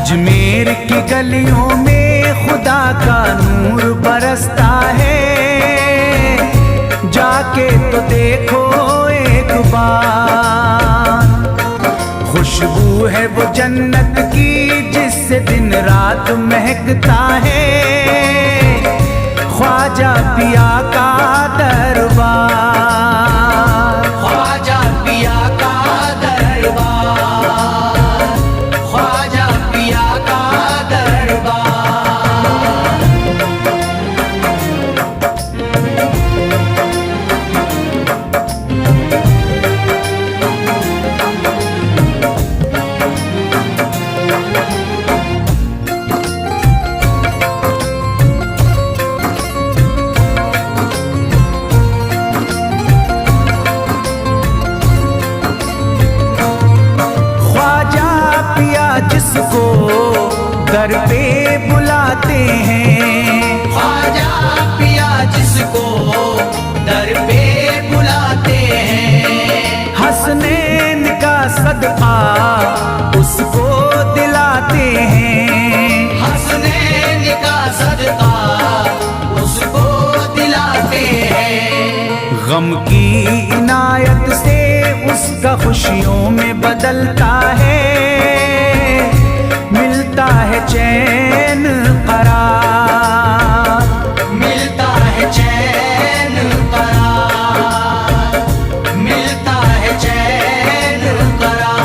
अजमेर की गलियों में खुदा का नूर बरसता है, जाके तो देखो एक बार। खुशबू है वो जन्नत की जिससे दिन रात महकता है, ख्वाजा पिया का दरबार, ख्वाजा पिया का दरबार, ख्वाजा पिया का दरबार। जिसको दर पे बुलाते हैं, ख्वाजा पिया जिसको दर पे बुलाते हैं, हसनैन का सदका उसको दिलाते हैं, हसनैन का सदका उसको दिलाते हैं। गम की इनायत से उसका खुशियों में बदलता है, मिलता है चैन करार, मिलता है चैन करार, मिलता है चैन करार।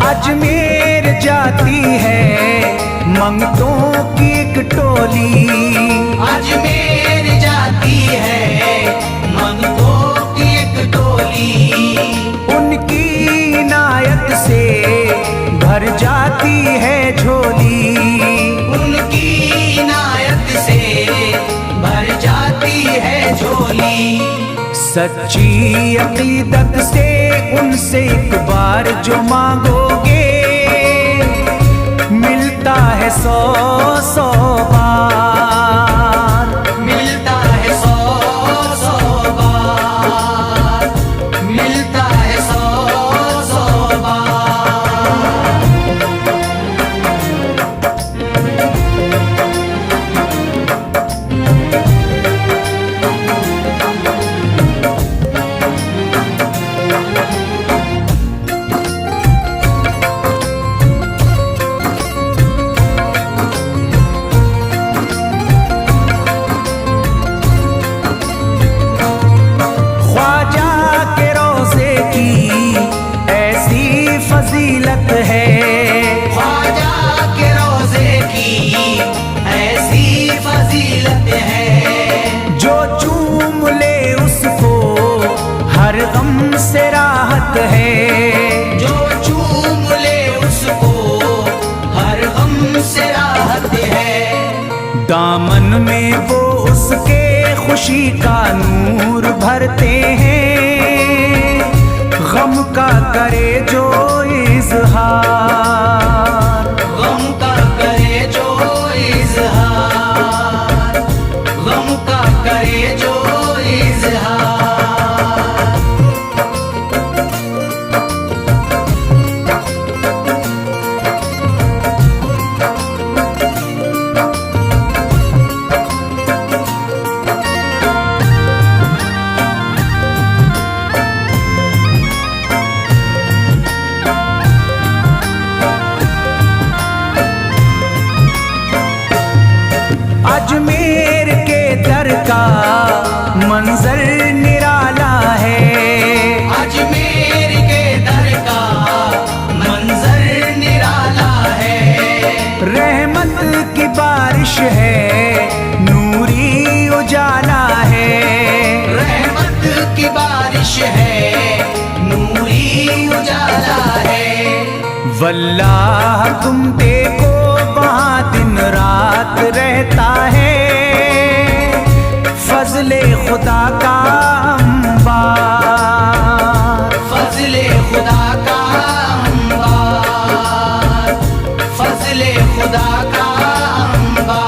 अजमेर जाती है मंगतों की एक टोली, अजमेर जाती है मंगतों की एक टोली, उनकी इनायत से भर जाती है झोली, उनकी इनायत से भर जाती है झोली। सच्ची अकीदत से उनसे एक बार जो मांगोगे, मिलता है 100 बार, मिलता है 100 बार, मिलता है 100 बार। फजीलत है ख्वाजा के रोज़े की ऐसी फजीलत है, जो चूम ले उसको हर गम से राहत है, जो चूम ले उसको हर गम से राहत है। दामन में वो उसके खुशी का नूर भरते हैं, गम का करे जो इज़हार, गम का करे जो इज़हार, गम का करे जो इज़हार। अजमेर के दर का मंजर निराला है, अजमेर के दर का मंजर निराला है। रहमत की बारिश है नूरी उजाला है, रहमत की बारिश है नूरी उजाला है। वल्लाह तुम देखो वहाँ दिन रात रहता है, फजले खुदा का अंबार, फजले खुदा का अंबार, फजले खुदा का अंबार।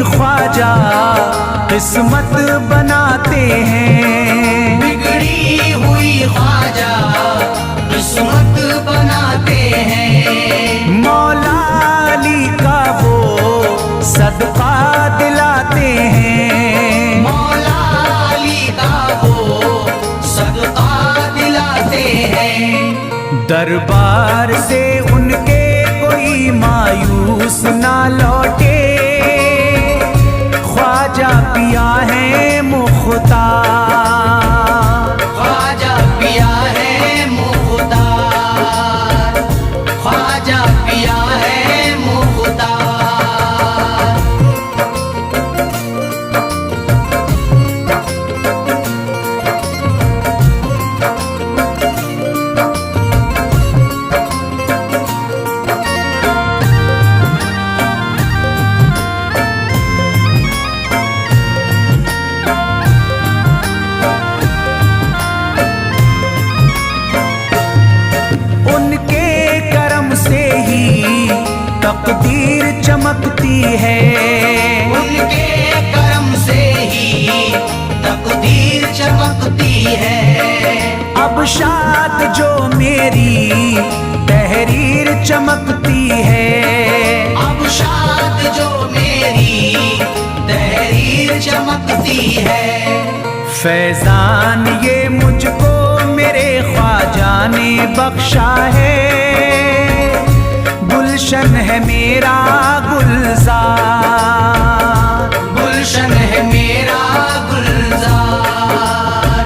ख्वाजा किस्मत बनाते हैं, बिगड़ी हुई ख्वाजा किस्मत बनाते हैं। मौला अली का वो सदका दिलाते हैं, मौला अली का वो सदका दिलाते हैं। दरबार से उनके कोई मायूस ना लौटे, ख्वाजा पिया है मुख्तार, ख्वाजा पिया है मुख्तार, ख्वाजा पिया है मुख्तार। तकदीर चमकती है, उनके करम से ही तकदीर चमकती है। अब शाद जो मेरी तहरीर चमकती है, अब शाद जो मेरी तहरीर चमकती है। फैजान ये मुझको मेरे ख्वाजा ने बख्शा है, गुलशन है मेरा गुलजार, गुलशन है मेरा गुलजार,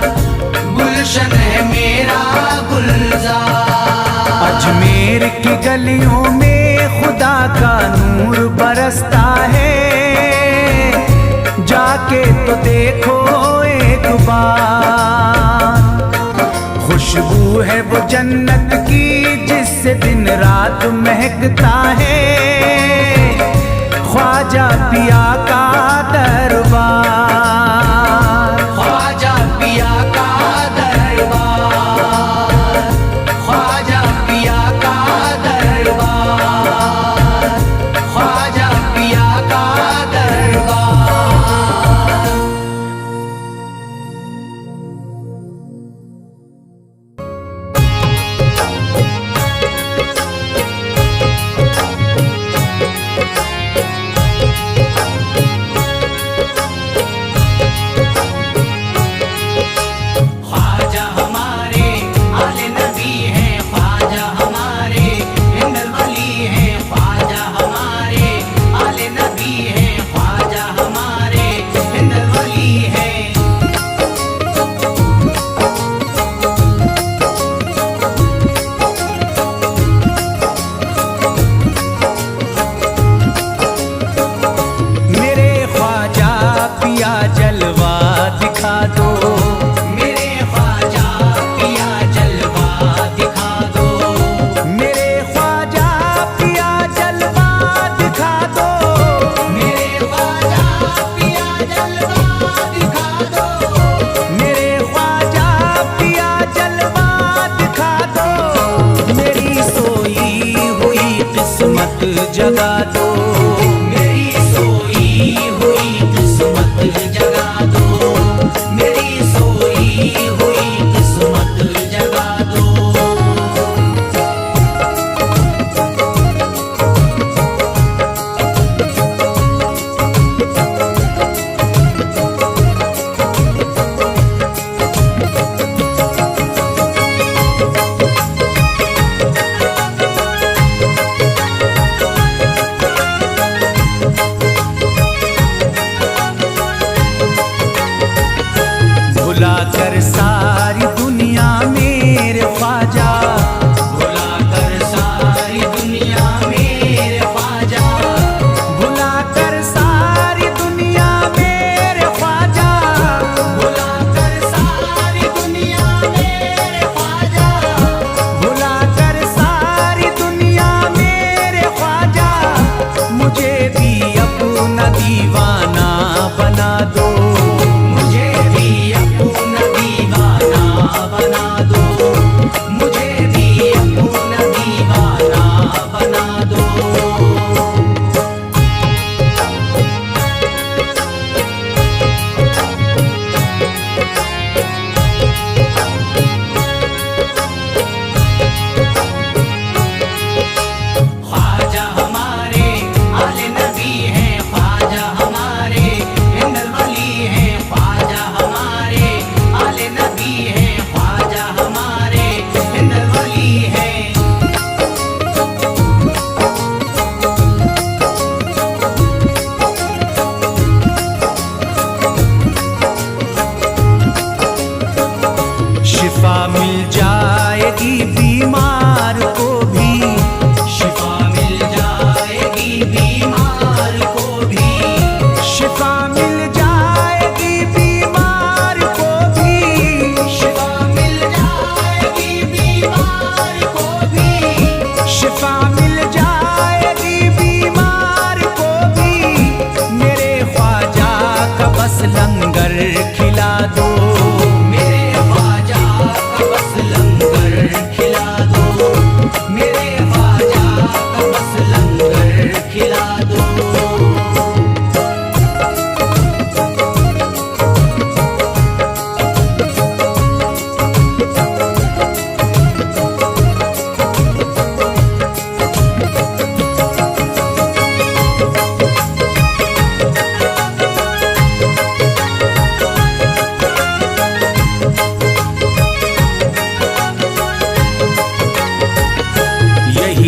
गुलशन है मेरा गुलजार। अजमेर की गलियों में खुदा का नूर बरसता है, जाके तो देखो एक बार। खुशबू है वो जन्नत की जिससे दिन रात महकता है, ख्वाजा पिया का दरबार, ख्वाजा पिया का दरबार, ख्वाजा पिया का दरबार, ख्वाजा पिया का दरबार।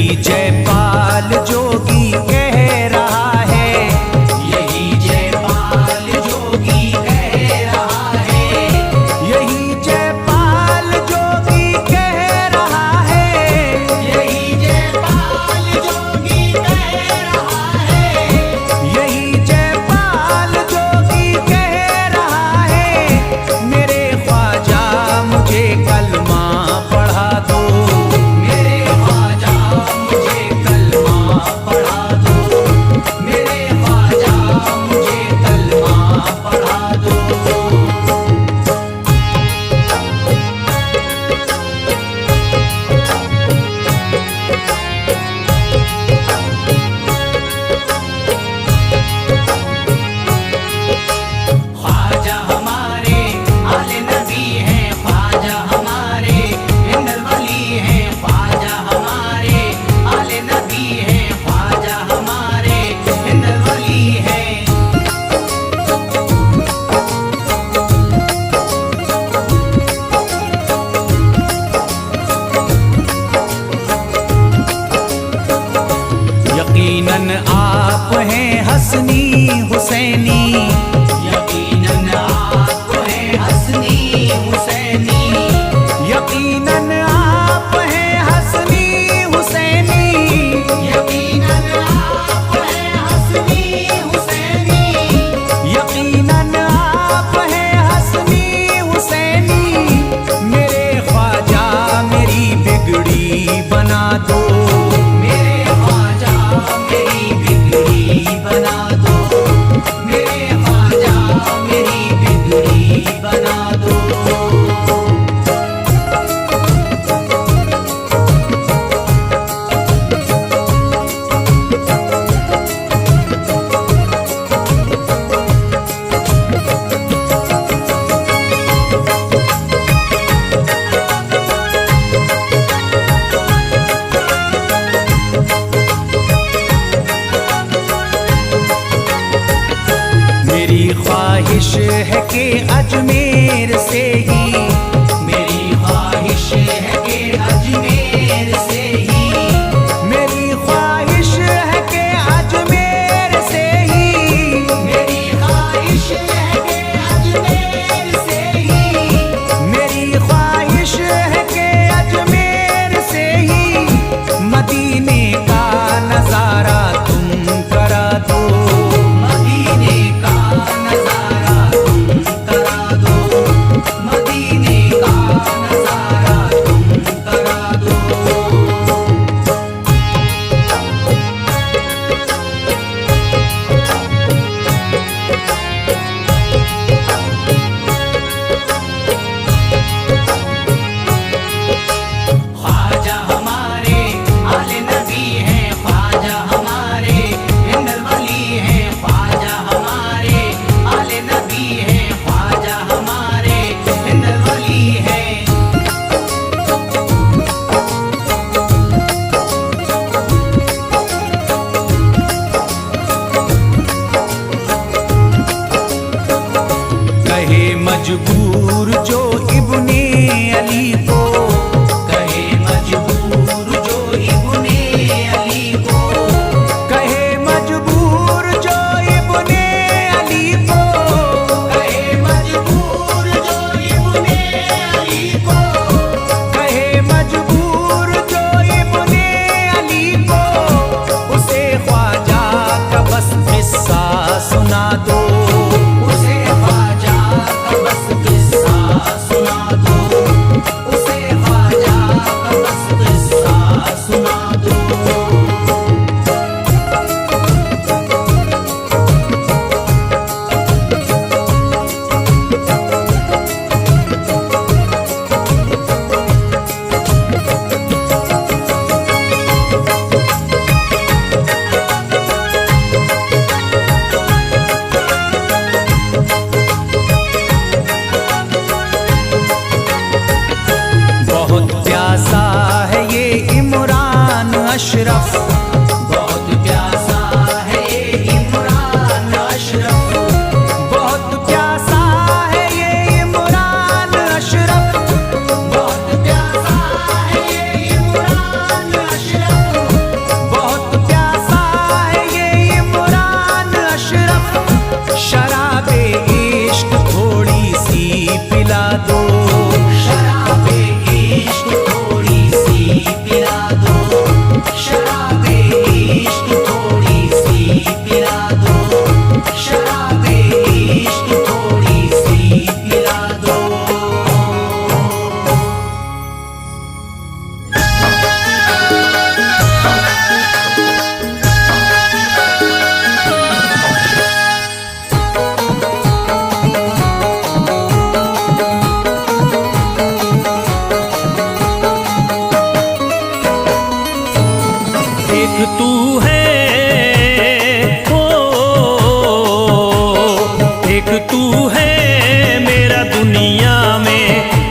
जयपाल जोगी कह रहा है, यही जयपाल जोगी कह रहा है, यही जयपाल जोगी कह रहा है, यही जयपाल जोगी कह रहा है, यही जयपाल जोगी कह रहा है। मेरे ख्वाजा मुझे कलमा पढ़ा दो, मेरे ख्वाजा मुझे कलमा पढ़ा दो, मेरे ख्वाजा मुझे कलमा पढ़ा दो। ख्वाजा हमारे आले नबी हैं, ख्वाजा हमारे हिंदल वली हैं, ख्वाजा हमारे आले नबी हैं, ख्वाजा हमारे हिंदल वली हैं। यकीनन आप हैं हसनी हुसैनी, यकीनन आप हैं हसनी हुसैनी, यकीनन आप हैं हसनी हुसैनी, यकीनन आप हैं हसनी हुसैनी, यकीनन आप हैं हसनी हुसैनी। मेरे ख्वाजा मेरी बिगड़ी बना दो, मेरे ख्वाजा मेरी बिगड़ी बना दो, मेरे ख्वाजा मेरी बिगड़ी बना दो। मेरी ख्वाहिश है कि अजमेर से ही, मेरी ख्वाहिश है कि अजमेर से ही, मेरी ख्वाहिश है कि अजमेर से ही, मेरी ख्वाहिश है कि अजमेर से ही, मेरी ख्वाहिश है कि अजमेर से ही मदीने का नजारा तुम करा दो, मदीने का नजारा तुम करा दो, मदीने का नजारा तुम करा दो। ख्वाजा हमारे आले नबी हैं, ख्वाजा हमारे हिंदल वली हैं, ख्वाजा हमारे आले नबी हैं, ख्वाजा हमारे हिंदल वली हैं। कहे मजबूर जो इब्ने अली को, कहे मजबूर जो इब्ने अली को, कहे मजबूर जो इब्ने अली को, कहे मजबूर जो इब्ने अली को, कहे मजबूर जो इब्ने अली को, उसे ख्वाजा का बस किस्सा सुना दो, उसे ख्वाजा का बस किस्सा सुना दो, उसे ख्वाजा का बस किस्सा सुना दो। बहुत प्यासा है ये इमरान अशरफ, बहुत प्यासा है ये इमरान अशरफ, बहुत प्यासा है ये इमरान अशरफ, बहुत प्यासा है ये इमरान अशरफ, एक तू है, ओ एक तू है मेरा दुनिया में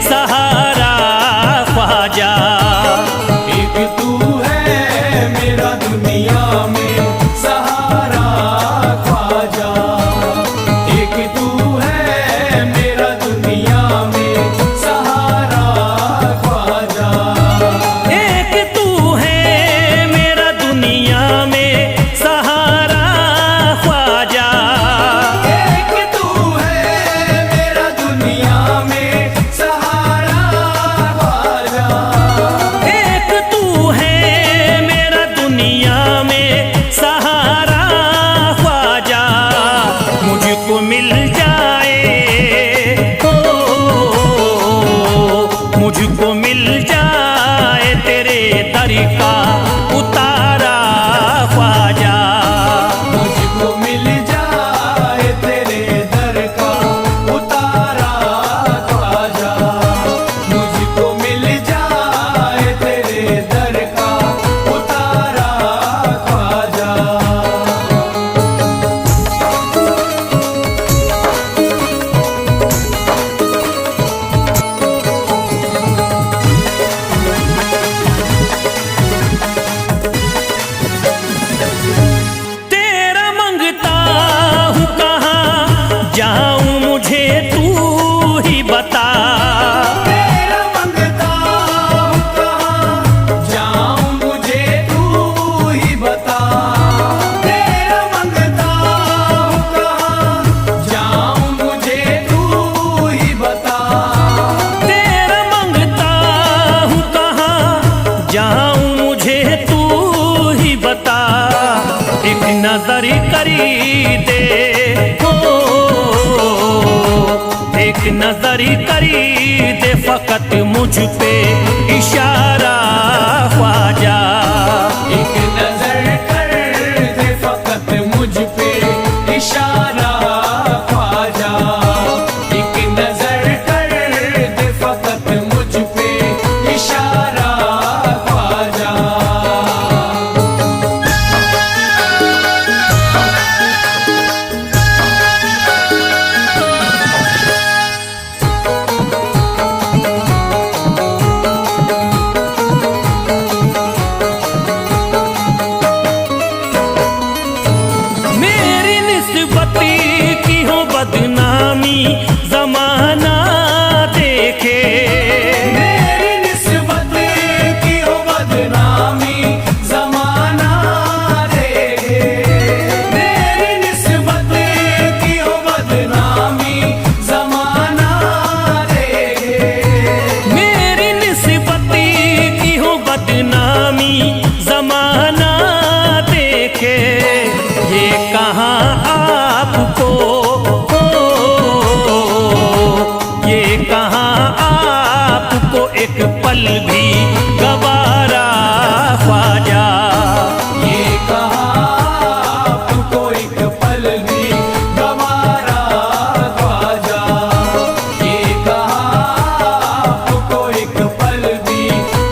सहारा ख्वाजा। एक तू है मेरा दुनिया में सहारा ख्वाजा। एक तू है मेरा दुनिया में सहारा ख्वाजा। एक तू है मेरा दुनिया में सहारा ख्वाजा। एक तू है मेरा दुनिया में सहारा ख्वाजा। एक तू है मेरा दुनिया में सहारा ख्वाजा। मुझको मिल जाए, ओ मुझको मिल जाए तेरे दर का उतारा ख्वाजा। मुझको मिल जाए तेरे दर का उतारा ख्वाजा। मुझको मिल जाए तेरे दर का उतारा ख्वाजा। तेरा मंगता हूँ कहाँ जाऊँ मुझे तू ही बता। तेरा मंगता हूँ कहाँ जाऊँ मुझे तू ही बता। तेरा मंगता हूँ कहाँ जाऊँ मुझे तू ही बता। तेरा मंगता हूँ कहाँ जाऊँ मुझे तू ही बता। एक नजर करी दे, ओ एक नजर करी दे फकत मुझ पे इशारा ख्वाजा। एक नजर कर दे फकत मुझ पे इशारा ख्वाजा। एक नजर कर दे फकत मुझ पे इशारा ख्वाजा। मेरी निस्बत की हो बदनामी जमाना देखे। मेरी निस्बत की हो बदनामी जमाना देखे। मेरी निस्बत की हो बदनामी जमाना देखे। मेरी निस्बत की हो बदनामी जमाना देखे। ये कहाँ आपको, ये कहाँ आपको एक पल भी गवारा ख्वाजा। ये कहाँ आपको एक पल भी गवारा ख्वाजा। ये कहाँ आपको एक पल भी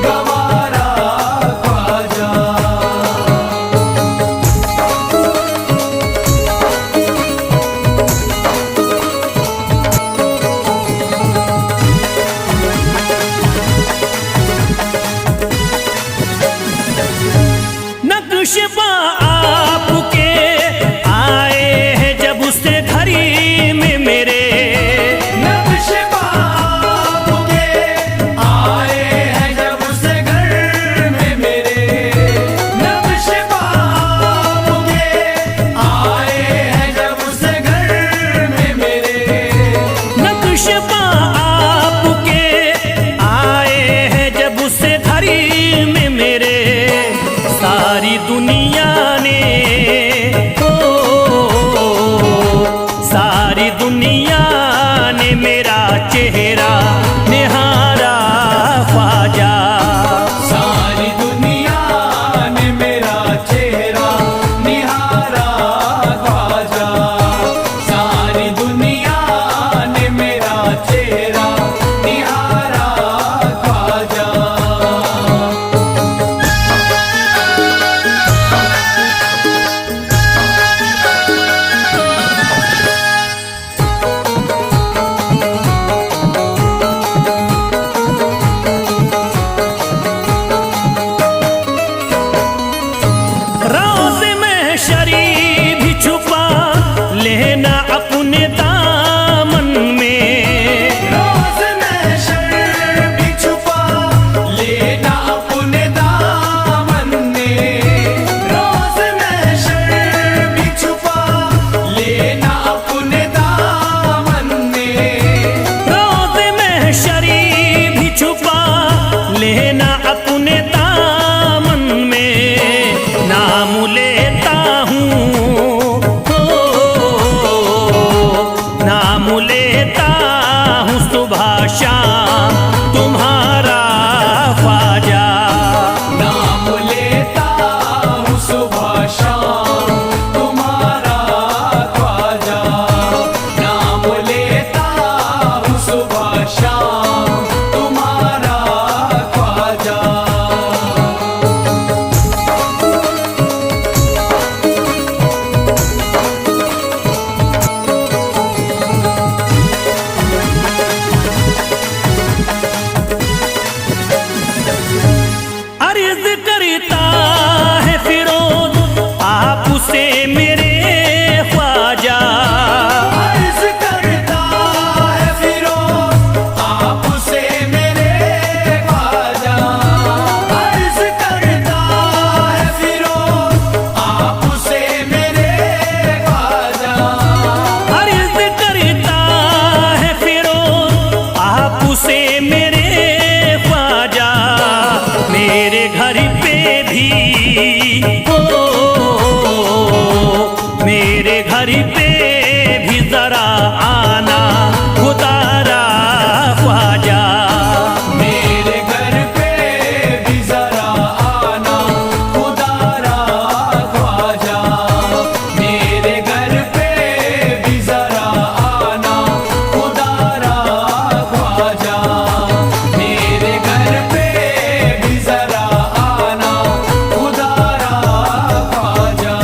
गवारा ख्वाजा। नक्शबा आपके आए हैं जब से घड़ी में मेरे। नक्शबा आपके आए हैं जब से घर में मेरे। नक्शबा आपके आए हैं जब से घर में मेरे। नक्शबा आपके आए हैं जब से घड़ी में मेरे। सारी दुनिया ने, ओ सारी दुनिया ने मेरा चेहरा निहारा ख्वाजा। सारी दुनिया ने मेरा चेहरा निहारा ख्वाजा। सारी दुनिया ने मेरा चेहरा निहारा ख्वाजा। हो मेरे घर पे भी जरा आना खुदारा ख्वाजा। मेरे घर पे भी जरा आना खुदारा ख्वाजा। मेरे घर पे भी जरा आना खुदारा ख्वाजा। मेरे घर पे भी जरा आना खुदारा ख्वाजा।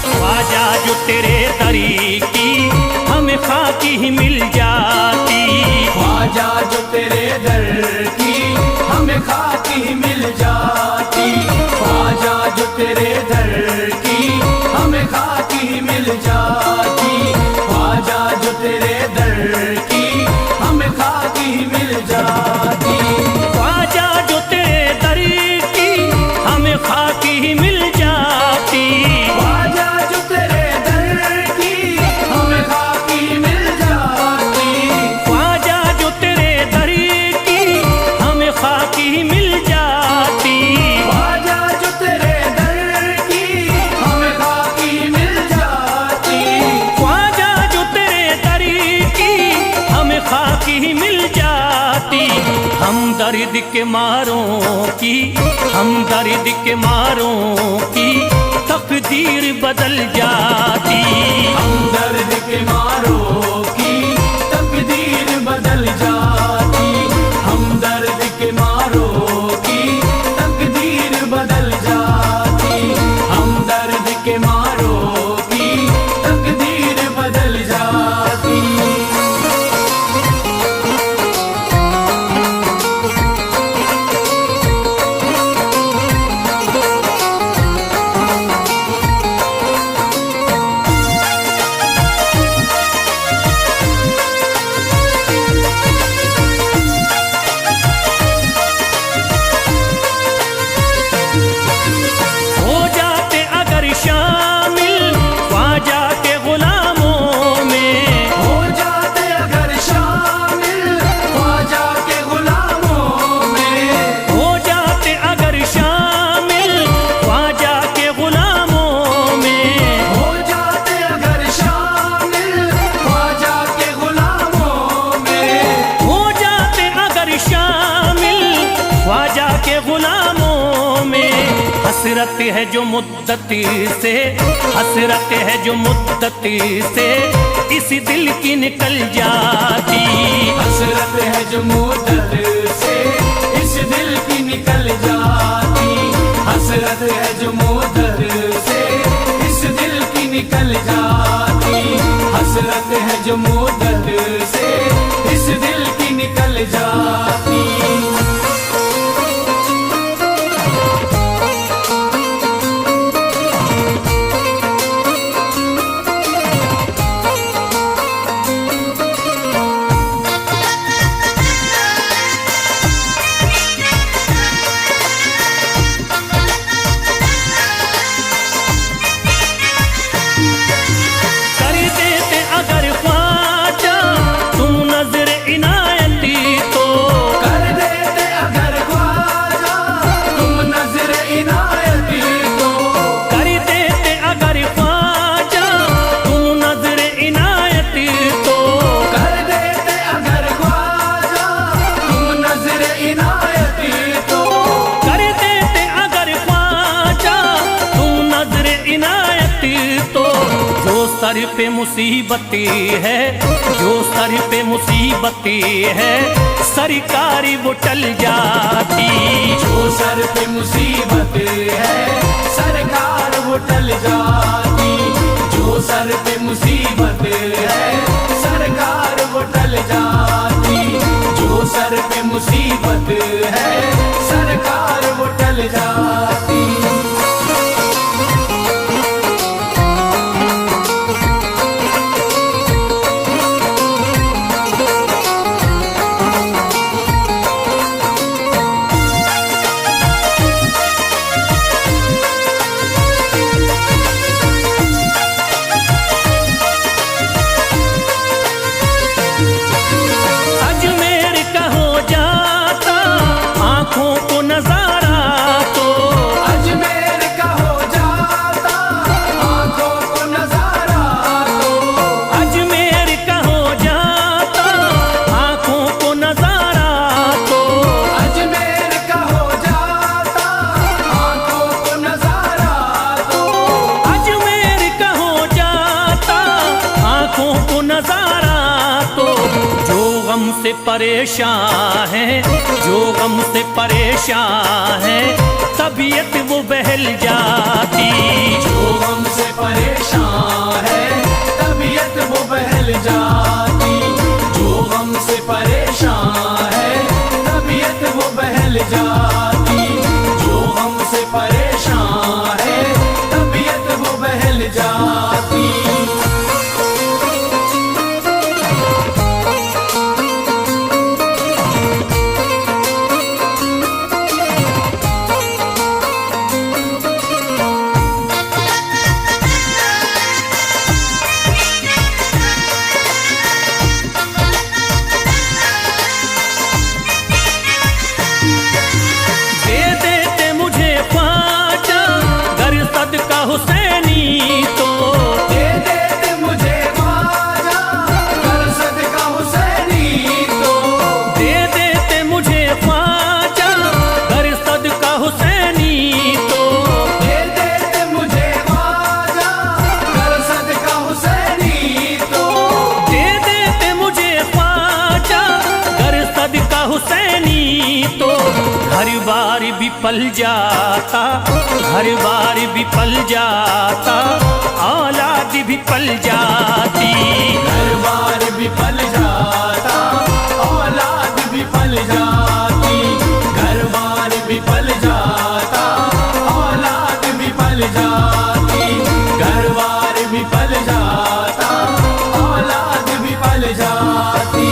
ख्वाजा जो तेरे दरी की हमें खाकी ही मिल जाती। ख्वाजा जो तेरे दर की हमें खाकी ही मिल जाती। ख्वाजा जो तेरे दर की हमें खाकी ही मिल जाती। ख्वाजा जो तेरे दर की हमें खाकी ही मिल जाती। ख्वाजा जो तेरे दरी की हमें खाकी ही मिल जाती। ख्वाजा जो तेरे दर की हमें खाकी ही मिल जाती। ख्वाजा जो तेरे दरी की हमें खाकी ही मिल जाती। ख्वाजा जो तेरे दर की हमें खाकी ही मिल जाती। ख्वाजा जो तेरे दरी की हमें खाकी ही मिल जाती। हम दर्द के मारों की, हम दर्द के मारों की तकदीर बदल जाती। हम दर्द के मारों की तकदीर बदल जाती। हम दर्द के मारों की तकदीर बदल जाती। हम दर्द के मारों की तकदीर बदल जाती। हो जाते अगर शामिल ख्वाजा के गुलामों में। हो जाते अगर शामिल ख्वाजा के गुलामों में। हो जाते अगर शामिल ख्वाजा के गुलामों में। हो जाते अगर शामिल ख्वाजा के गुलामों में। हो जाते अगर शामिल ख्वाजा के गुलामों में। हसरत है जो मुद्दती से, हसरत है जो मुद्दती से इस दिल की निकल जाती। हसरत है जो मुद्दत से इस दिल की निकल जाती। हसरत है जो मुद्दत से इस दिल की निकल जाती। हसरत है जो मुद्दत से इस दिल की निकल जाती। कर देते अगर ख्वाजा तुम नजर इनायती तो। कर देते अगर ख्वाजा तुम नजर इनायती तो। कर देते अगर ख्वाजा तुम नजर इनायती तो। कर देते अगर ख्वाजा तुम नजर इनायती तो। कर देते अगर ख्वाजा तुम नजर इनायती तो। जो सर पे मुसीबती है, जो सर पे मुसीबती है सरकारी वो टल जाती। जो सर पे मुसीबत है सरकार वो टल जाती। जो सर पे मुसीबत है सरकार वो टल जाती। जो सर पे मुसीबत है सरकार वो टल जाती। से परेशान है, जो गम से परेशान है, तबीयत वो बहल जाती। जो गम से परेशान है, तबीयत वो बहल जाती। जो गम से परेशान है, तबीयत वो बहल जाती। जो गम से परेशान है, तबीयत वो बहल जाती। हुसैनी तो दे देते मुझे ख्वाजा, कर सदका हुसैनी तो। दे देते मुझे ख्वाजा, कर सदका हुसैनी तो। दे देते मुझे ख्वाजा, कर सदका हुसैनी तो। दे देते मुझे ख्वाजा, कर सदका हुसैनी तो। घर बार भी पल जाता, घर बार भी पल जाता, औलाद भी पल जाती। घर बार भी पल जाता, औलाद भी पल जाती। घर बार भी पल जाता, औलाद भी पल जाती। घर बार भी पल जाता, औलाद भी पल जाती।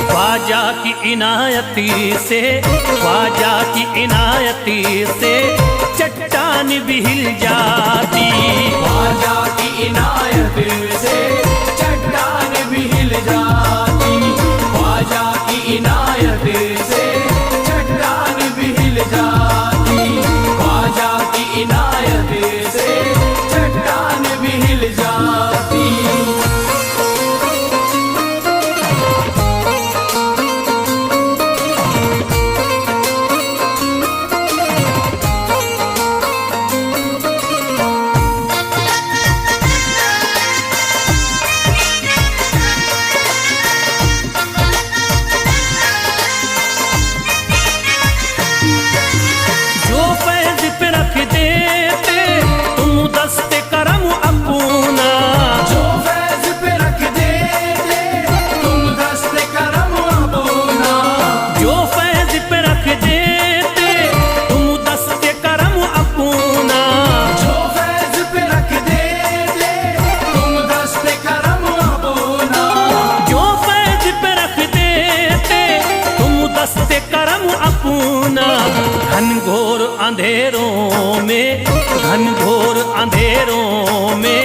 ख्वाजा की इनायती से, ख्वाजा की इनायती से चट्टान भी हिल जाती। ख्वाजा की इनायत से चट्टान भी हिल जाती। ख्वाजा की इनायत से चट्टान भी हिल जाती। ख्वाजा की इनायत से चट्टान भी हिल जाती। घनघोर अंधेरों में, घनघोर अंधेरों में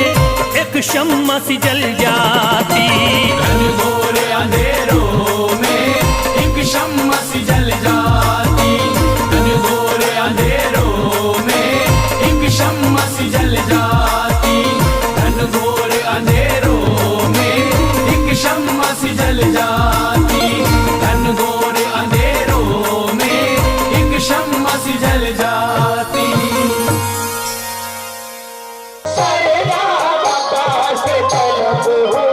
एक शम्मा सी जल जाती। घनघोर अंधेरों में एक शम्मा सी जल जाती। घनघोर अंधेरों में एक शम्मा सी जल जाती। घनघोर अंधेरों में एक शम्मा सी जल जाती। घनघोर अंधेरों में एक शम्मा सी जल जाती। से तलब हुई,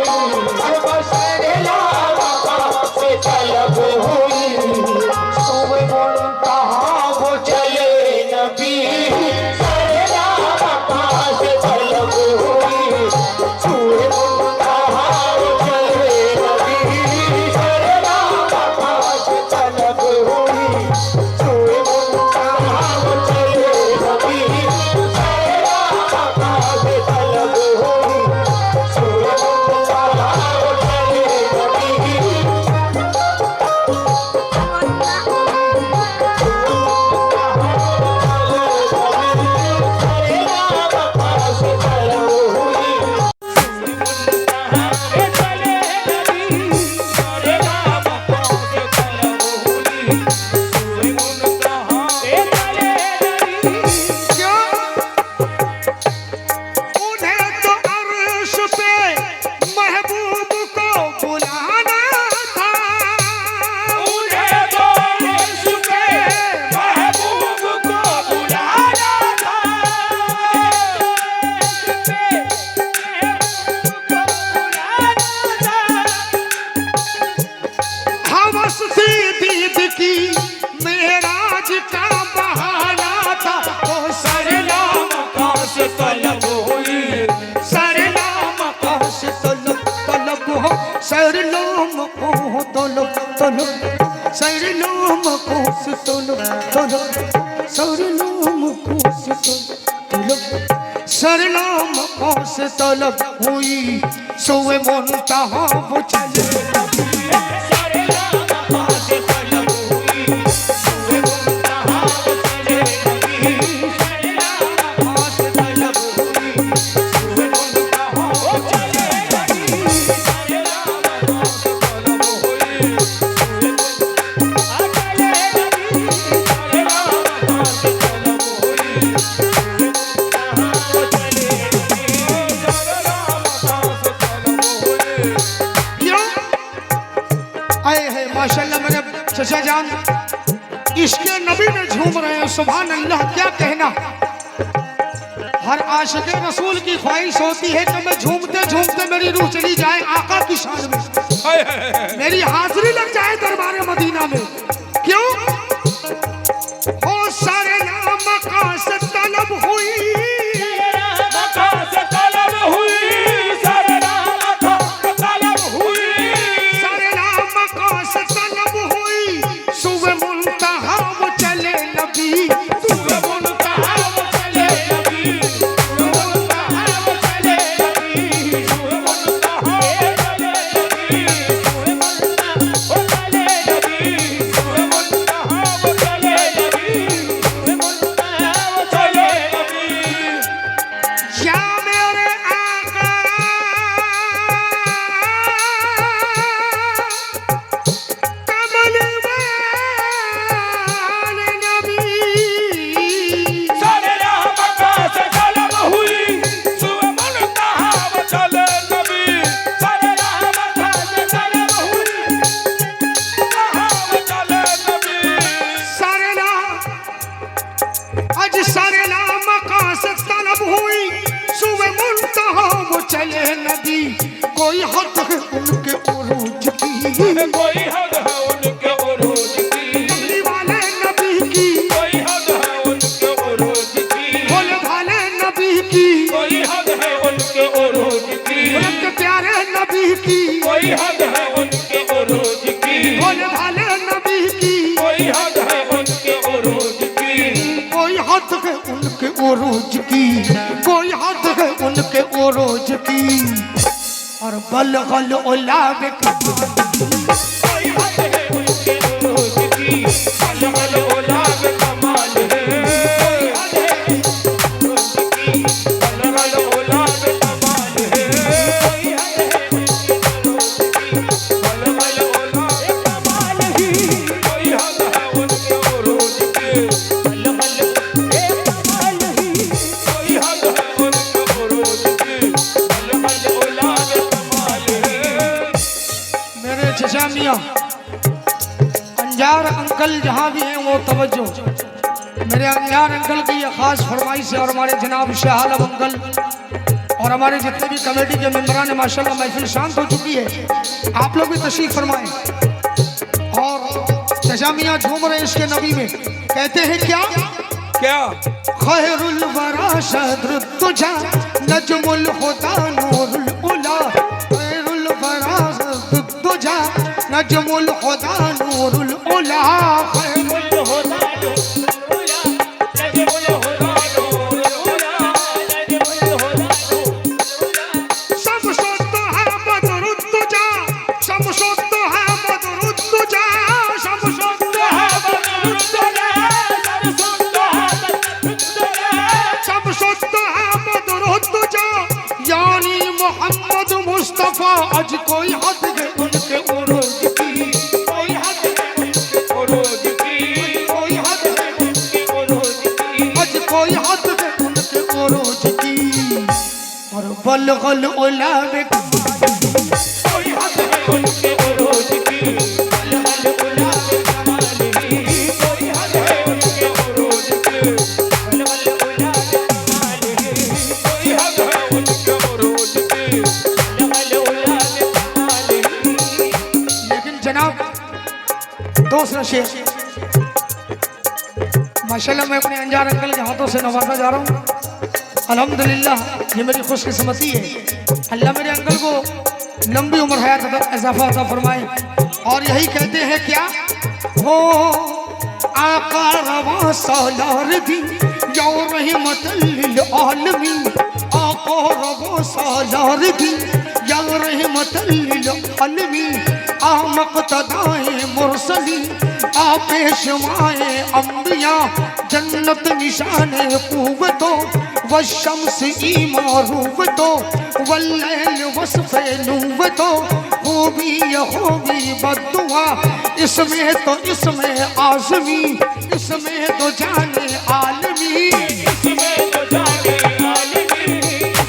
सरनाम कोस तलब हुई सोए मुंतहा वो चले चचा जान इसके नबी में झूम रहे हैं। सुभान अल्लाह, क्या कहना। हर आशिक़ रसूल की ख्वाहिश होती है कि मैं झूमते झूमते मेरी रूह चली जाए आका की शान में, मेरी हाजिरी लग जाए दरबार मदीना में। क्यों हो सारे नाम का से तलब हुई, चले नदी कोई हद है उनके उरूज की, कोई हद है उनके उरूज की, कमली वाले नबी की कोई हद है उनके उरूज की, भोले भाले नबी की कोई हद है उनके उरूज की, उनके प्यारे नबी की कोई हद है उनके उरूज की, भोले भाले नबी की कोई हद है उनके उरूज की, कोई हद है उनके उरूज की, कोई हद है उनके उरूज की। और बलगल औलाद कोई हद है उनके उरूज की, बलगल औलाद कमाल है, कोई हद है उरूज की, बलगल औलाद कमाल है, कोई हद है उनके उरूज की, बलगल औलाद कमाल ही, कोई हद है उनके उरूज की, बलगल कमाल ही, कोई हद है उनके उरूज की, बलगल औलाद कमाल है। मेरे चचा मियाँ अंजार अंकल जहाँ भी हैं वो तवज्जो। मेरे अंजार अंकल की ये खास फरमाइश है और हमारे जनाब शाह आलम अंकल और हमारे जितने भी कमेटी के मेंबरान माशाल्लाह महफिल शांत हो चुकी है, आप लोग भी तशरीफ फरमाएं। और चचा मियाँ झूम रहे इसके नबी में, कहते हैं क्या क्या खैरुल वरा शद्र तुझा नजमुल खुदा नूरुल उला, खैरुल वरा शद्र तुझा नजमुल खुदा नूरुल उला, खैरुल मुस्तफा आज कोई हद है उनके उरूज की, कोई हद है उनके उरूज बलगल उलावे कोई हद है उनके उरूज की बलगल उलावे कमाल ही कोई हद है उनके उरूज की बलगल उलावे कमाल ही कोई हद है उनके उरूज की बलगल उलावे कमाल ही। लेकिन जनाब दूसरा शेर माशाल्लाह मैं अपने अंजार अंकल के हाथों से नवाजा जा रहा हूँ। अल्हम्दुलिल्लाह ये मेरी खुशकिस्मती है। अल्लाह मेरे अंकल को लंबी उम्र हयात अता इजाफा अता फरमाए। और यही कहते हैं क्या हो आका रवा सालार दी या रहमतल लिल आलमीन आका रवा सालार दी या रहमतल लिल आलमीन आ मक़तदाए मुरसली आ पेशवाए अंबिया जन्नत निशाने कुव्वतो वशम्स इमारूवतो वल्लैल वस्फ़े नूवतो खूबी खूबी बद्दुआ इसमें तो इसमें आज़मी इसमें तो जाने आलमी इसमें तो जाने आलमी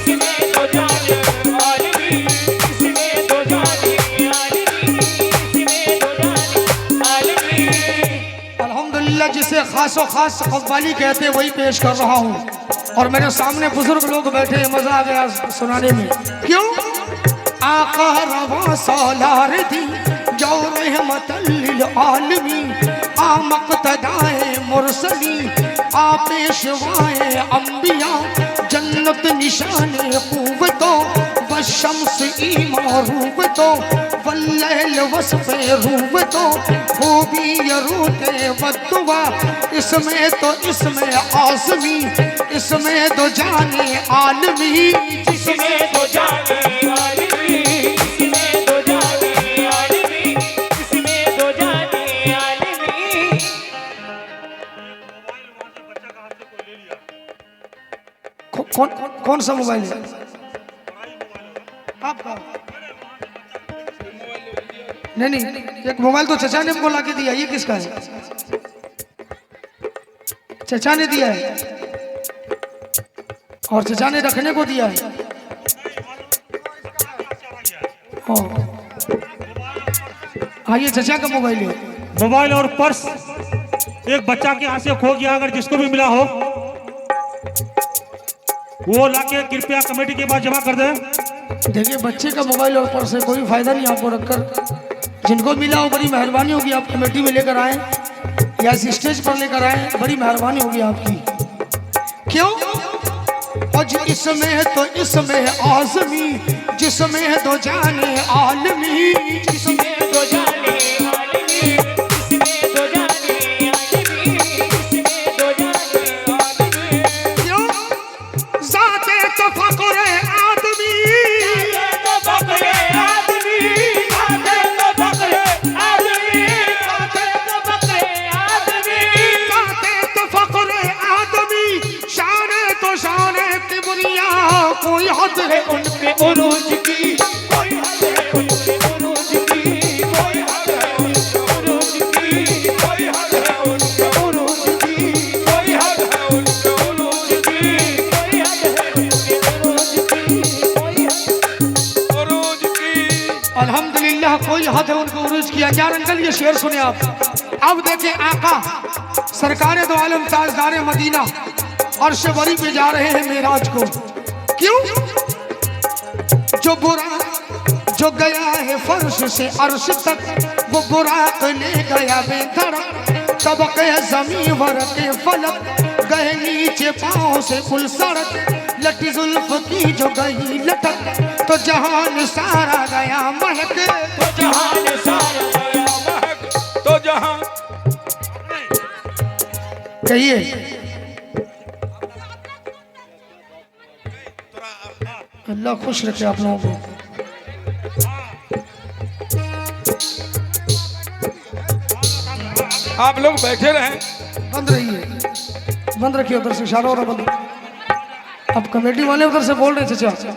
इसमें तो जाने आलमी इसमें तो जाने आलमी इसमें तो जाने आलमी। अल्हम्दुलिल्लाह जिसे खासो खास कव्वाली कहते हैं वही पेश कर रहा हूँ। और मेरे सामने बुजुर्ग लोग बैठे हैं, मजा आ गया सुनाने में। क्यों आका रवा सालार दी जो रहमतल लिल आलमीन आ मक़तदाए मुरसली आ पेशवाए अंबिया जन्नत निशाने कुव्वतो वशम्स इमारूवतो वल्लैल वस्फ़े रूवतो खूबी यरूते बद्दुआ इसमें तो इसमें आज़मी इसमें तो जाने आलमी इसमें तो जाने आलमी इसमें तो जाने आलमी इसमें तो जाने आलमी। कौन सा मोबाइल है आपका? नहीं एक मोबाइल तो चचा ने हमको ला के दिया, ये किसका है? चचा ने दिया है और चचा ने रखने को दिया है। हाँ ये चचा का मोबाइल है। मोबाइल और पर्स एक बच्चा के हाथ से खो गया, अगर जिसको भी मिला हो वो लाके कृपया कमेटी के पास जमा कर दें। देखिए बच्चे का मोबाइल और पर्स है, कोई फायदा नहीं आपको रखकर। जिनको मिला हो बड़ी मेहरबानी होगी, आप कमेटी में लेकर आए या इस स्टेज पर लेकर आए, बड़ी मेहरबानी होगी आपकी। क्यों और इसमें तो इसमें आज़मी जिसमें तो जाने आलमी इसमें तो जाने आलमी इसमें तो जाने आलमी इसमें तो जाने आलमी। क्यों ज़ाते तफ़क्कुर आदमी तो फक्रे आदमी आते तो फक्रे आदमी आते तो फक्रे आदमी ज़ाते तफ़क्कुर आदमी शान तो शान किबरिया कोई हद है उनके उरूज की कोई हद है उनके उरूज की कोई हद है उनके उरूज की कोई हद है उनके उरूज की कोई हद है उनके उरूज की कोई हद है उनके उरूज की कोई हद उरूज की। अल्हम्दुलिल्लाह कोई हद है उनको उरूज किया। यार अंकल ये शेर सुने आप। अब देखें आका सरकार दो आलम ताजदार मदीना अर्श बरी पे जा रहे हैं मेराज को। क्यों जो बुरा जो गया है फर्श से अर्श तक वो बुराक ले गया बेधड़क तबके ज़मीं वर के फलक गए नीचे पाँव से कुल सड़क लटी जुल्फ की जो गई लटक तो जहान सारा गया महक तो जहान सारा गया महक तो जहां कहिए अल्लाह खुश रखे आप लोगों को। आप लोग बैठे रहें। बंद रहिए, बंद रखिए उधर से इशारा हो रहा बंद। अब कमेटी वाले उधर से बोल रहे चाचा।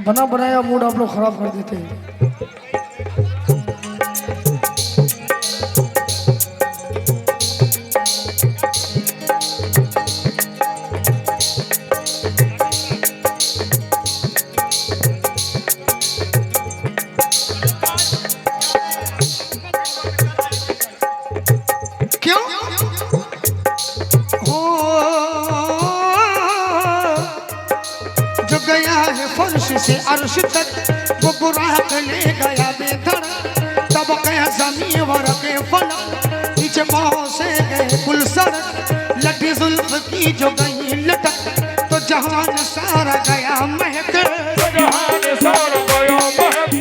बना बनाया मूड आप लोग खराब कर देते हैं। उठ गया है फर्श से अर्श तक, वो बुराक ले गया बेधड़। तब गया जमीन वर के फलक, नीचे पाँव से गए कुल सड़क। लटी जुल्फ की जो गई लटक, तो जहान सारा गया महक। जहान सारा गया महक,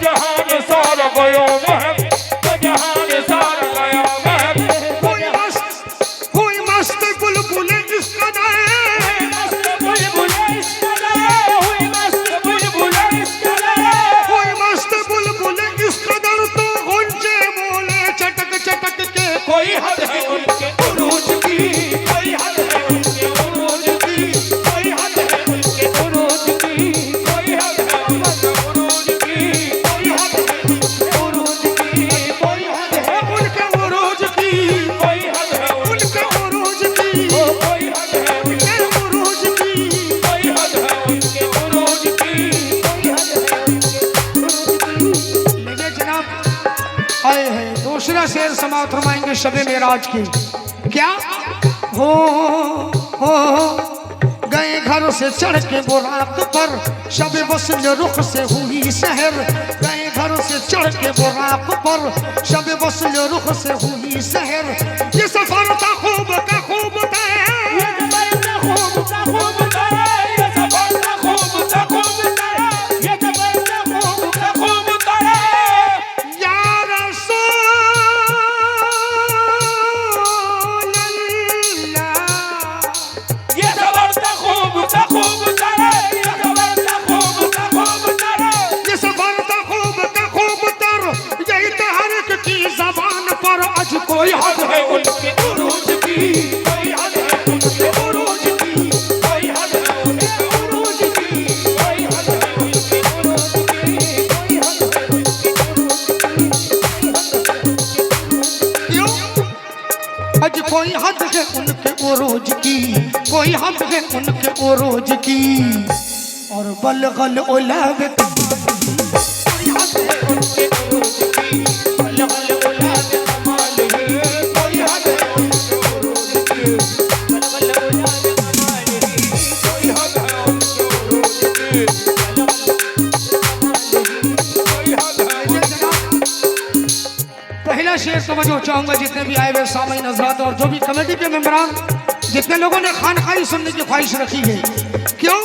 जहान सारा गया महक, जहान सारा गया महक। कोई मस्त बुलबुल इस कदर, मस्त बुलबुल इस कदर, हुई मस्त बुलबुल इस कदर। कोई मस्त बुलबुल इस कदर, तो गुंजे बोले चटक चटक के। कोई हद है उनके उरूज की, कोई हद है उनके उरूज की, कोई हद है उनके उरूज की, कोई हद है उनके उरूज की, कोई हद है उनके उरूज की, कोई हद है उनके उरूज की, कोई हद है उनके उरूज की, कोई हद है उनके उनके उरूज की। कोई हद है उनके उरूज की, कोई हद है उनके उरूज की। लेकिन जनाब आए हैं दूसरा शेर समाप्त फरमाएंगे शबे मेराज की। क्या हो गए घर से चढ़ के बुराक पर, शब वस्ल रुख से हुई सहर। गए घर से चढ़ के बुराक पर, शब वस्ल रुख से हुई सहर। ये सफर था खूब का खूब तय, ये सफर था खूब का खूब तय, ये सफर था खूब का खूब तय, ये सफर था खूब का खूब तय। या रसूल अल्लाह। ये सफर था खूब का खूब तय, ये सफर था खूब का खूब तय। ये सफर था खूब का खूब तर, यही तहरीक की जबान पर आज कोई हद हद है उनके उरूज की, कोई हद है उनके उरूज की, कोई हद है उनके उरूज की, कोई हद है उनके उरूज की, कोई हद है उनके उरूज की। क्यों? आज कोई हद है उनके उरूज की, कोई हद है उनके उरूज की। और बलगल उलाब कोई हद है उनके उरूज की, बलगल उलाब कमाल है। कोई हद है उनके उरूज की, बलगल उलाब कमाल है। कोई हद है उनके उरूज की, कोई हद है। पहला शेर समझो चाहूंगा जितने भी आए हुए सामईन हज़रात और जो भी कमेटी के मेंबरान, जितने लोगों ने खानखाई सुनने की ख्वाहिश रखी है। क्यों?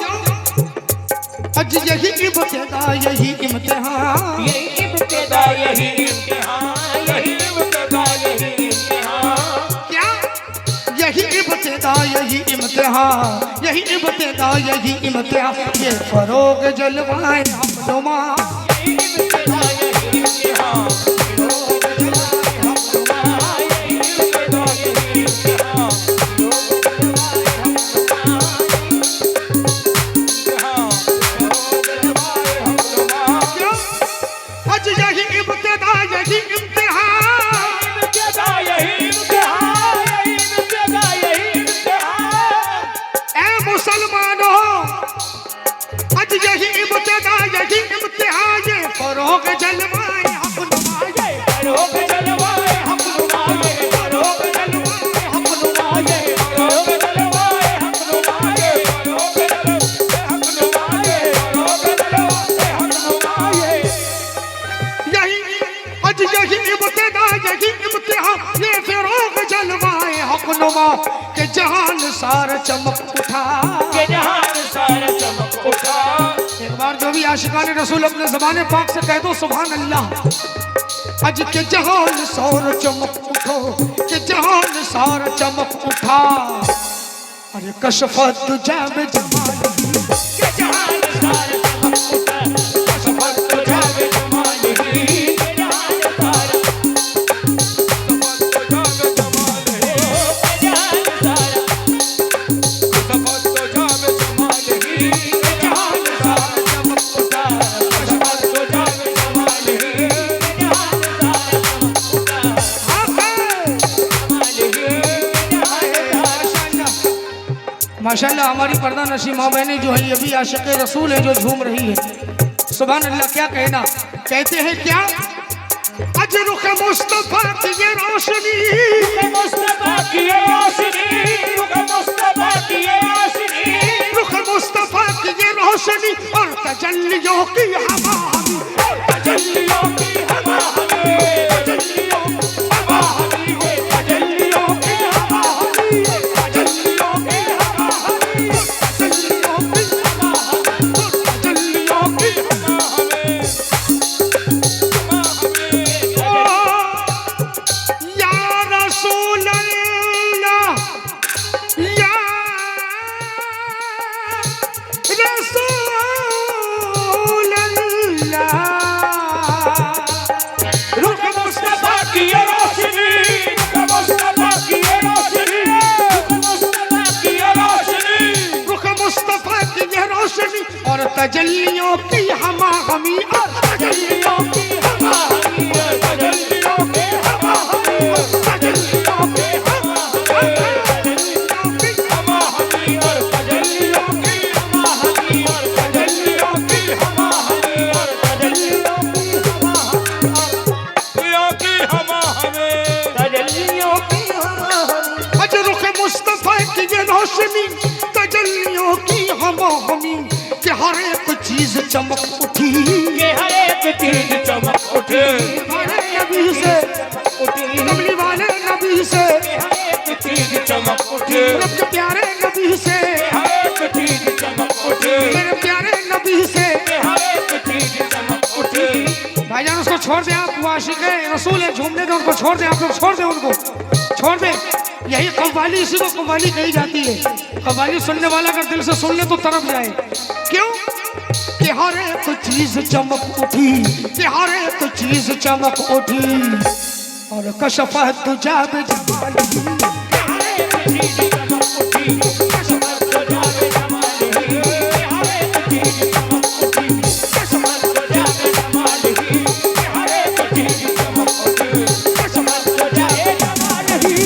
आज यही इब्तिदा यही इम्तिहान, यही इब्तिदा यही इम्तिहान, यही इब्तिदा यही इम्तिहान। क्या? यही इब्तिदा यही इम्तिहान, यही इब्तिदा यही इम्तिहान। ये फरोग जलवाए अपनुमा, यही इब्तिदा यही इम्तिहान, लोग जलाए हमनुमा। यही इब्तिदा यही इम्तिहान, लोग जलाए हमनुमा। क्यों? आज यही इब्तिदा यही इम्तिहान। इब्तिदा यही इम्तिहान, यही इब्तिदा यही इम्तिहान। ए मुसलमानों, आज यही इब्तिदा यही इम्तिहान। ये फरोग जलवाए अपनुमा, ये फरोग जलवाए हमनुमा, ये फरोग जलवाए हमनुमा, ये फरोग जलवाए हमनुमा, ये फरोग जलवाए हमनुमा, ये फरोग जलवाए हमनुमा। यही आज यही इब्तिदा यही इम्तिहान। ये फरोग जलवाए हकनुमा के जहान सार चमक उठा। के जहान सारा चमक उठा। एक बार जो भी आशिकान रसूल अपने ज़बान पाक से कह दो सुभान अल्लाह। आज के जहान सार चमक उठो, के जहान सार चमक उठा। अरे कशफत जाब जमाल, के जहान सारा चमक उठा, कशफत तुझावे जमाल ही। के जहान सारा कशफत तुझावे जमाल ही। के जहान सारा कशफत तुझावे जमाल ही। के जहान सारा चमक उठा, कशफत तुझावे जमाल ही। के जहान सारा चमक उठा, जमाल ही। के जहान सारा माशाल्लाह हमारी पर्दा नशी माँ बहनें जो है ये भी आशिक़ रसूल है जो झूम रही है। सुभान अल्लाह। क्या कहना, कहते हैं क्या? अज रुख मुस्तफा की ये रोशनी, मुस्तफा की ये रोशनी, रुख मुस्तफा की ये रोशनी, रुख मुस्तफा की ये रोशनी रोशनी और तजल्लियों की हवा हमी, तजल्लियों की हवा हमी, तजल्लियों हवा हमी, तजल्लियों की हवा हमी, तजल्लियों की हवा हमी, तजल्लियों की हवा हमी, तजल्लियों की हवा हमी। ओ या रसूल अल्लाह, या रसूल अल्लाह, रुख मुस्तफा की ये रोशनी, रुख मुस्तफा की ये रोशनी, रुख मुस्तफा की ये रोशनी, रुख मुस्तफा की ये रोशनी और तजल्लियों की हमा हमी, और तजल्लियों की हवा हमी, तजल्लियों की हवा हमी, तजल्लियों की हवा हमी, हवा हमी और तजल्लियों की हवा हमी, और तजल्लियों की हवा हमी, और तजल्लियों की हवा हमी, तजल्लियों की हवा हमी। अज रुख मुस्तफा की ये रोशनी तजल्लियों की हमा हमी, कि हर एक चीज चमक उठी, ये हर एक चीज चमक उठे, हमारे नबी से उठी, कमली वाले नबी से, हर एक चीज चमक उठे, रब के प्यारे नबी से, हर एक चीज चमक उठे, मेरे प्यारे नबी से। हर एक चीज चमक उठे। भाईजान उसको छोड़ दे, आप वो आशिक है रसूल है, झूमने दो उनको, छोड़ दे आप लोग, छोड़ दे उनको, छोड़ दे। यही कव्वाली, इसी को कव्वाली कही जाती है। कव्वाली सुनने वाला अगर दिल से सुन ले तो तरफ जाए। क्यों? कि हर एक चीज चमक उठी, कि हर एक चीज चमक उठी और कशफा तुझा बेजमाली, हर एक चीज चमक उठी, कसमत को जावे जमाली, हर एक चीज चमक उठी, कसमत को जावे जमाली, हर एक चीज चमक उठी, कसमत को जावे जमाली,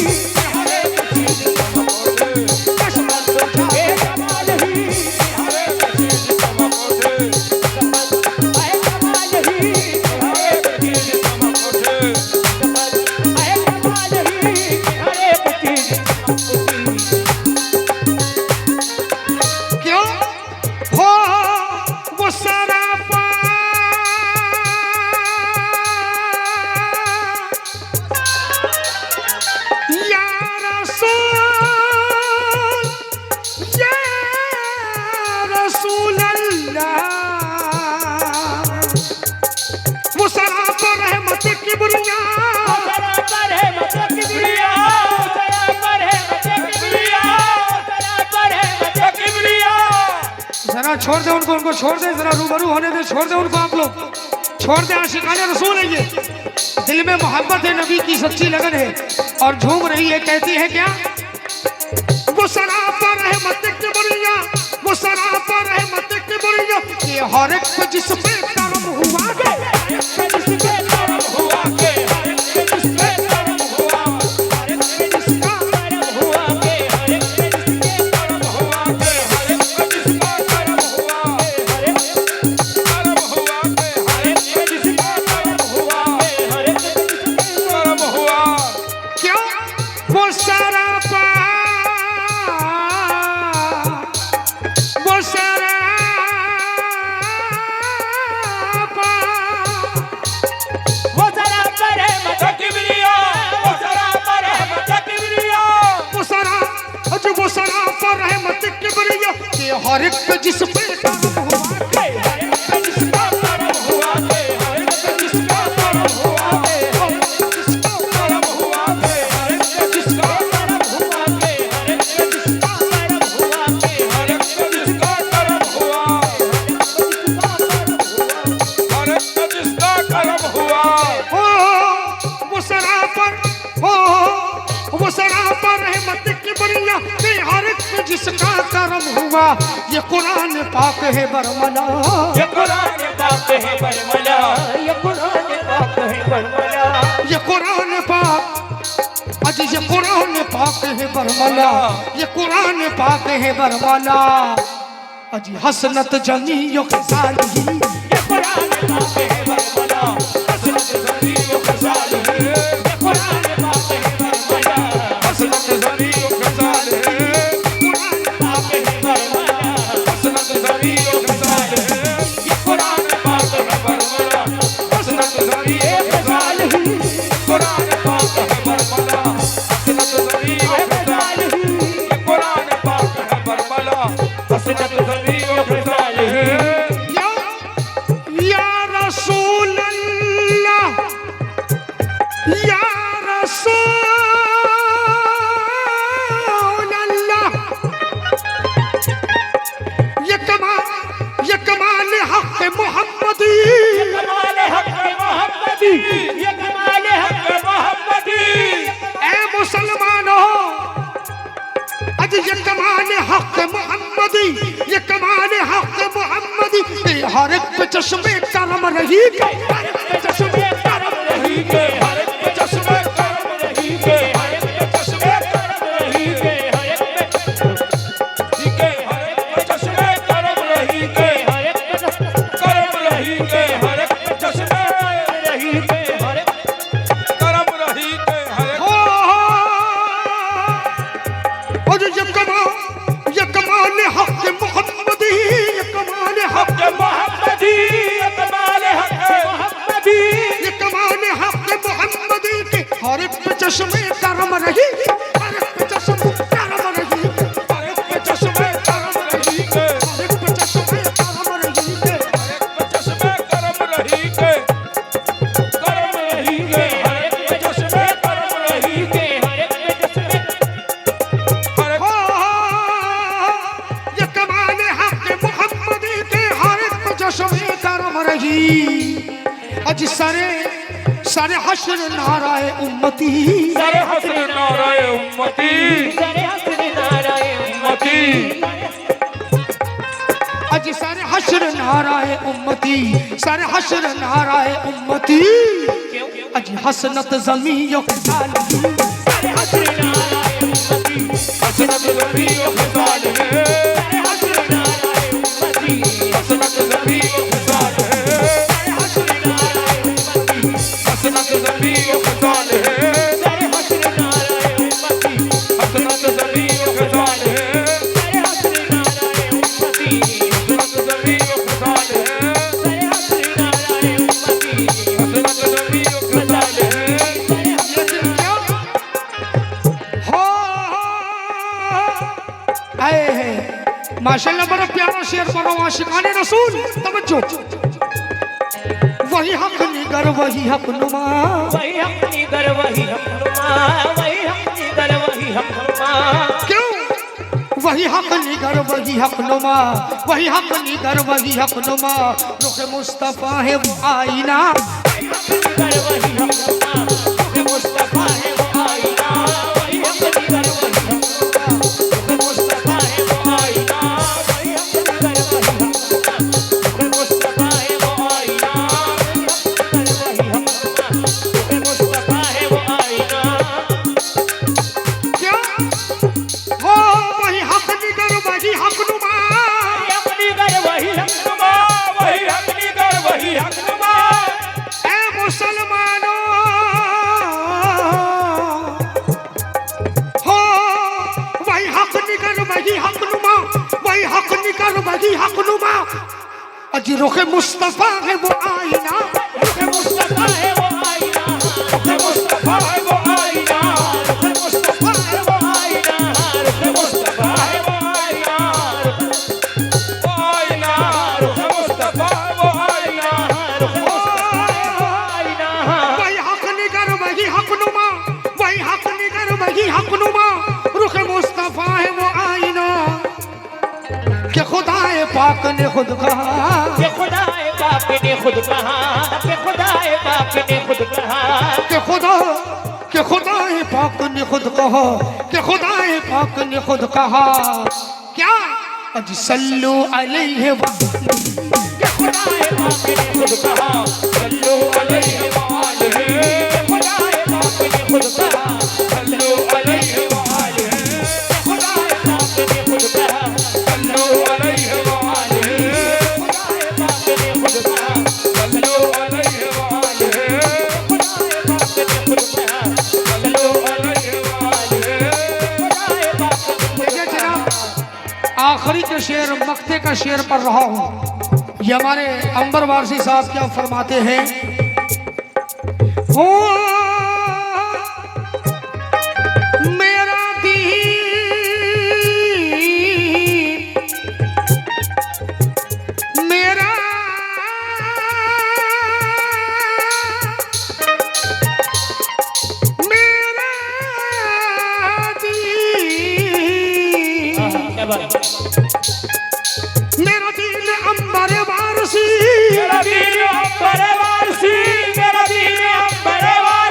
हर एक चीज चमक उठी, कसमत को जावे जमाली, हर एक चीज चमक उठी, कसमत आए जमाली, हर एक चीज चमक उठी, कसमत आए जमाली, हर एक चीज चमक उठी। क्यों हो वो सरापा या रसूल अल्लाह, वो सरापा रहमत की बुनिया, जरा छोड़ दे उनको, उनको छोड़ दे, जरा रूबरू होने दे, छोड़ दे उनको आप लोग, छोड़ दे। आशिकाने रसूल है ये, दिल में मोहब्बत है, नबी की सच्ची लगन है और झूम रही है। कहती है क्या? वो सरापा रहमत की बुनिया, वो सरापा रहमत की बुनिया, ये हर एक को जिस पे करम हुआ, क्यों? वो सरापा, वो सरापा, वो जरा पर है मत किबरिया, वो जरा पर है मत किबरिया, वो सरा, जो वो सरापा रहमत की बुनिया, ये हर एक को जिस पे करम हुआ, जिसका करम हुआ, जिसका करम हुआ, जिसका करम हुआ, जिसका करम हुआ, जिसका करम हुआ, जिसका करम हुआ, जिसका करम हुआ। ओ वो सरापर, ओ वो सरापर रहमत की बुनिया, ये हर एक को जिसका करम हुआ, ये कुरान पाक है बरमला, ये कुरान पाक है बरमला, ये कुरान पाक है बरमला, ये कुरान पाक, अज ये कुरान पाक है बरमला, ये कुरान पाक है बरमला, अज हसनत जमीयों के साली, ये कुरान पाक है बरमला, हसनत ज़मीओ ख़ज़ाल है, ये कुरान पाक है बरमला, हसनत ज़मीओ ख़ज़ाल है, कुरान पाक है बरमला, हसनत ज़मीओ ख़ज़ाल हर एक पे चश्मे करम रही के, हर एक पे चश्मे करम रही के, हर एक पे चश्मे करम रही के, हर एक पे चश्मे करम रही के, हर एक पे चश्मे करम रही के, हर एक पे करम रही के, हर एक पे चश्मे रही के, हर एक करम रही के, हर एक और ये कमाल हक मोहम्मदी, ये कमाल हक मोहम्मदी, कमाल हक मोहम्मदी, ये कमाल हक मोहम्मदी के हर एक पे चश्मे करम रही, हर एक पे चश्मे करम रही, हर एक पे चश्मे करम रही के, हर एक पे चश्मे करम रही के, हर एक पे चश्मे करम रही के, करम रही के, हर एक पे चश्मे करम रही के, हर एक पे चश्मे हर एक ये कमाल हक मोहम्मदी के हर एक पे चश्मे करम रही। अज सारे हश्र नाराए उम्मती, सर हसन नाराए उम्मती, सर हसन नाराए उम्मती, अज सारे हश्र नाराए उम्मती, सारे हश्र नाराए उम्मती, अज हसनत ज़मी युक्ताली, सर हसन नाराए उम्मती, हसनत ज़मी युक्ताल है, सर हसन नाराए उम्मती, हसनत ज़मी युक्ताल है, सर हसन नाराए उम्मती, हसनत ज़मी युक्ताल है, सर हसन नाराए उम्मती, हसनत ज़मी युक्ताल है, सर हसन नाराए उम्मती, हसनत ज़मी युक्ताल है, सर हसन नाराए उम्मती, हसनत ज़मी युक्ताल है। हो आए हैं माशाल्लाह, बड़ा प्यारा शेर बनो आशिकाने रसूल। तवज्जो, वही हक निगर वही हक नुमा, वही हम निगर वही हम नुमा, वही हम निगर वही हम नुमा, क्यों वही हक निगर वही हक नुमा, वही हक निगर वही हक नुमा, रुख मुस्तफा है वो आईना, वही हम निगर वही हम नुमा, रुख मुस्तफा है वो आईना, वही हम निगर वही हम नुमा, रुख मुस्तफा है वो आईना, वही हम निगर वही हम नुमा, रुख मुस्तफा है वो आईना, वही हम निगर वही हम नुमा, रुख मुस्तफा है वो आईना। क्या हो वही हक निगर वही हक नुमा, वही हम निगर वही हम नुमा, वही हक निगर वही हक नुमा, ए मुसलमानों हो वही हक निगर वही हक नुमा, वही हक निगर वही हक नुमा, अज रुख मुस्तफा है वो आईना, रुख मुस्तफा है वो आईना, रुख मुस्तफा है वो आईना, रुख मुस्तफा है वो आईना, रुख मुस्तफा है वो आईना, वो आईना, रुख मुस्तफा है वो आईना, रुख मुस्तफा है वो आईना। वही हक निगर वही हक नुमा, वही हक निगर वही हक नुमा, रुख मुस्तफा है वो आईना, कि खुदाए पाक ने खुद कहा, कि खुदाए पाक ने खुद कहा, कि खुदाए पाक ने खुद कहा, कि खुदाए पाक ने खुद कहा, कि खुदाए पाक ने खुद कहा, क्या अज सल्लू अलैहि व कि खुदाए पाक ने खुद कहा, सल्लू अलैहि व आलिहि, कि खुदाए पाक ने खुद कहा, सल्लू अलैहि व आलिहि, कि खुदाए पाक ने खुद कहा, सल्लू अलैहि व आलिहि, खुदाए पाक ने खुद कहा, सल्लू अलैहि व आलिहि, खुदाए पाक ने खुद कहा, सल्लू अलैहि व आलिहि। खुदाए पाक ने खुद देखिए जनाब, आखिरी के शेर मक्ते का शेर पढ़ रहा हूँ। ये हमारे अंबर वारसी साहब क्या फरमाते हैं, हो मेरा दीन मेरा मेरा दीन, क्या बात है? मेरा दीन अंबर वारसी, मेरा दीन अंबर वारसी, मेरा दीन अंबर वारसी,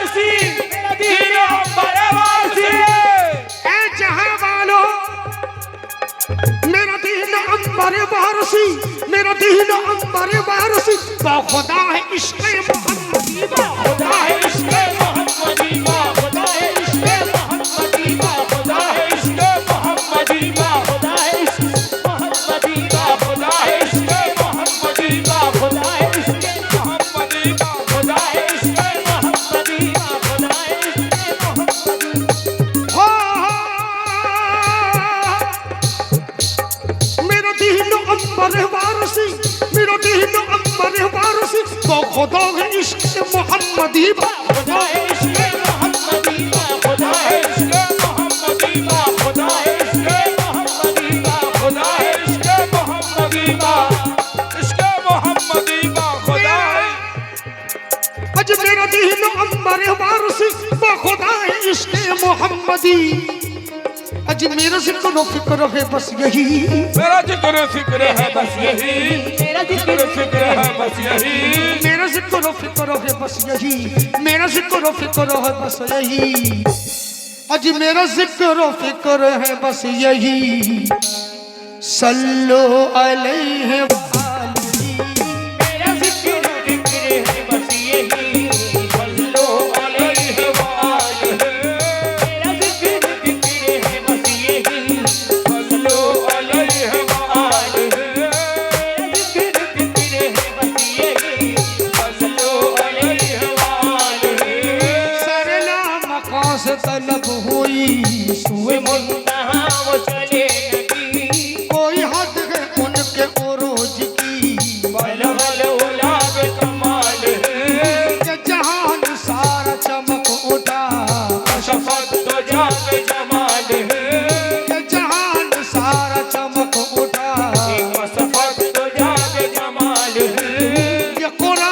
दीन अंबर वारसी बा खुदा है इश्क मोहम्मदी बा खुदा है इश्क मोहम्मदी बा खुदा है इश्क मोहम्मदी बा खुदा है इश्क मोहम्मदी बा खुदा है इश्क मोहम्मदी बा खुदा है इश्क मोहम्मदी बा खुदा है इश्क मोहम्मदी बा खुदा है इश्क मोहम्मदी बा खुदा है इश्क मोहम्मदी मेरा दीन अंबर वारसी मेरा दीन अंबर वारसी बा खुदा है इश्क मोहम्मदी बा खुदा है इश्क मोहम्मदी बा खुदा है इश्क मोहम्मदी बा खुदा है इश्क मोहम्मदी बा खुदा है इश्क मोहम्मदी बा इश्क मोहम्मदी बा खुदा है अज मेरा दीन अंबर वारसी बा खुदा है इश्क मोहम्मदी अज मेरा जिक्र फिक्र है बस यही मेरा जिक्र फिक्र है बस यही मेरा जिक्र फिक्र है बस यही मेरा जिक्र फिक्र है बस यही मेरा जिक्र फिक्र है बस यही अज मेरा जिक्र फिक्र है बस यही सल्लो अलैहि वाली मेरा जिक्र फिक्र है बस यही सल्लो अलैहि वालिहि मेरा जिक्र फिक्र है बस यही सल्लो अलैहि वालिहि मेरा जिक्र फिक्र है बस यही सल्लो अलैहि वालिहि सरला मकास तलब हुई सुए मुंतहा वो चले नबी कोई हद है उनके उरूज की बल बल उलाब कमाल है कि जहान सारा चमक उठा शफत तो जाग जमाल है कि जहान सारा चमक उठा शफत तो जाग जमाल है ये कुरान